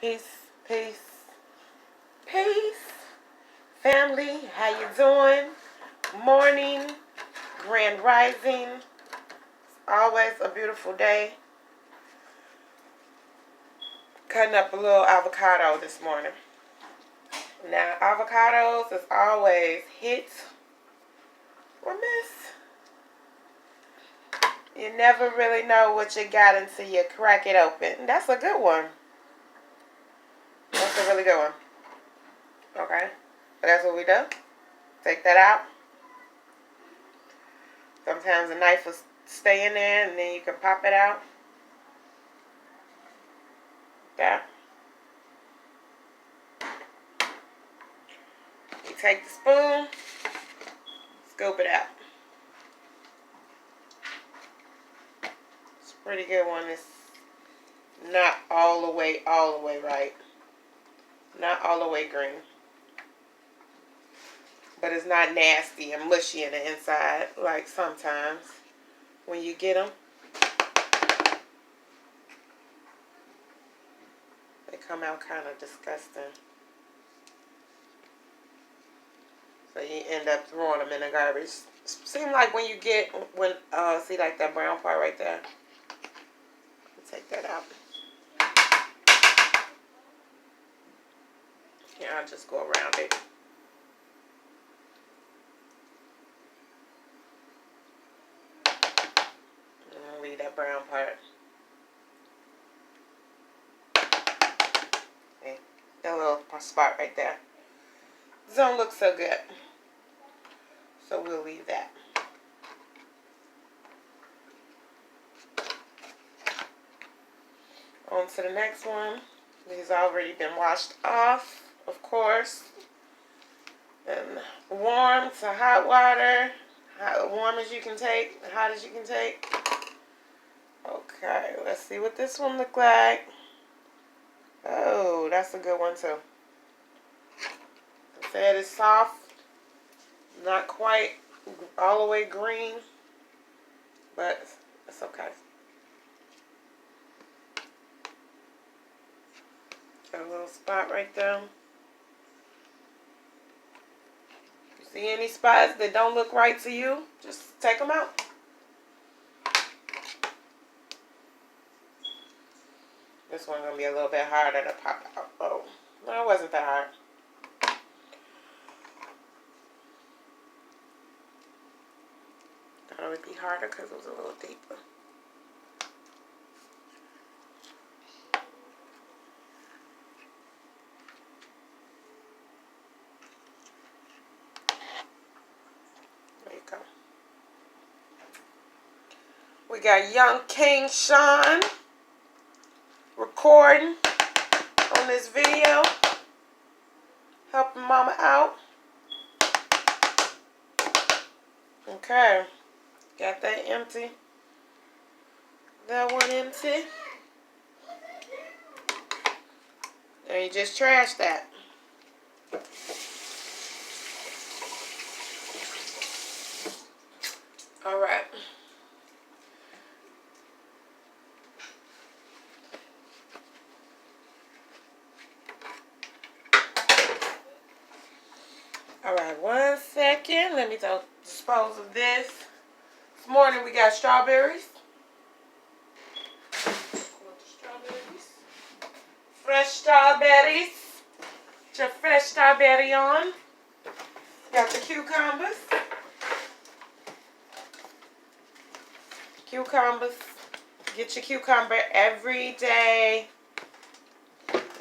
Peace, peace, peace. Family, how you doing? Morning, grand rising. Always a beautiful day. Cutting up a little avocado this morning. Now, avocados is always hit or miss. You never really know what you got until you crack it open. That's a good one. That's a really good one. Okay. So that's what we do. Take that out. Sometimes the knife will stay in there and then you can pop it out. Yeah. You take the spoon, scoop it out. It's a pretty good one. It's not all the way right. Not all the way green. But it's not nasty and mushy in the inside like sometimes when you get them. They come out kind of disgusting. So you end up throwing them in the garbage. Seems like when you get, see like that brown part right there. Take that out. Yeah, I'll just go around it. And I'll leave that brown part. Okay, that little spot right there. Don't look so good. So we'll leave that. On to the next one. These already been washed off, of course. And warm to hot water. Warm as you can take, hot as you can take. Okay, let's see what this one look like. Oh, that's a good one too. I said it's soft. Not quite all the way green. But it's okay. Got a little spot right there. You see any spots that don't look right to you, just take them out. This one's gonna be a little bit harder to pop out. Oh, no, it wasn't that hard. Thought it would be harder because it was a little deeper. There you go. We got young King Sean recording on this video, helping mama out. Okay, got that empty. That one empty. And you just trash that. All right. Alright, 1 second. Let me dispose of this. This morning we got strawberries. Fresh strawberries. Get your fresh strawberry on. Got the cucumbers. Cucumbers. Get your cucumber every day.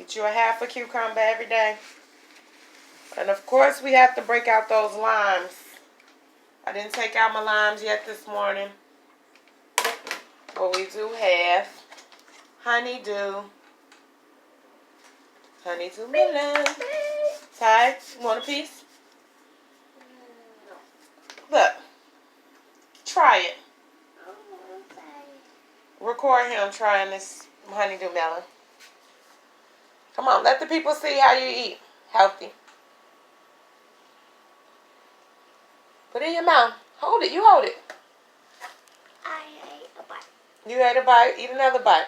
Eat you a half a cucumber every day. And of course we have to break out those limes. I didn't take out my limes yet this morning. But we do have honeydew. Honeydew melon. Ty, you want a piece? No. Look. Try it. Record him trying this honeydew melon. Come on, let the people see how you eat healthy. Put it in your mouth. Hold it. You hold it. I ate a bite. You ate a bite. Eat another bite.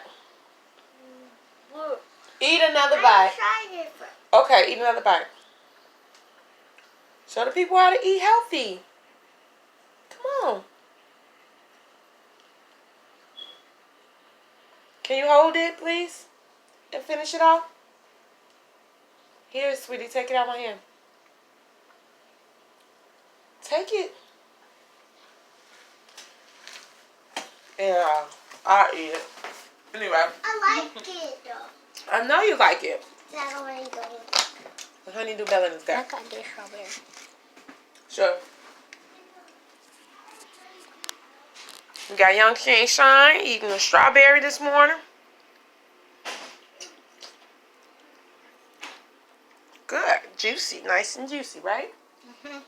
Look. Eat another bite. Try it first. Okay, eat another bite. Show the people how to eat healthy. Come on. Can you hold it, please? And finish it off? Here, sweetie, take it out of my hand. Take it. Yeah, I'll eat it. Anyway. I like it though. I know you like it. That already goes. The honeydew melon is good. I got this strawberry. Sure. We got young King Shine eating a strawberry this morning. Good. Juicy. Nice and juicy, right? Mm-hmm.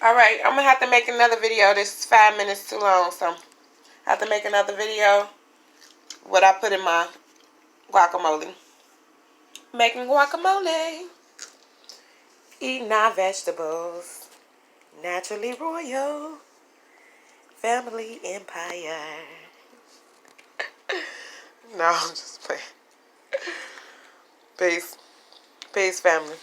All right. I'm going to have to make another video. This is 5 minutes too long, so I have to make another video what I put in my guacamole. Making guacamole. Eating our vegetables. Naturally royal. Family empire. No, I'm just playing. Peace. Peace, family.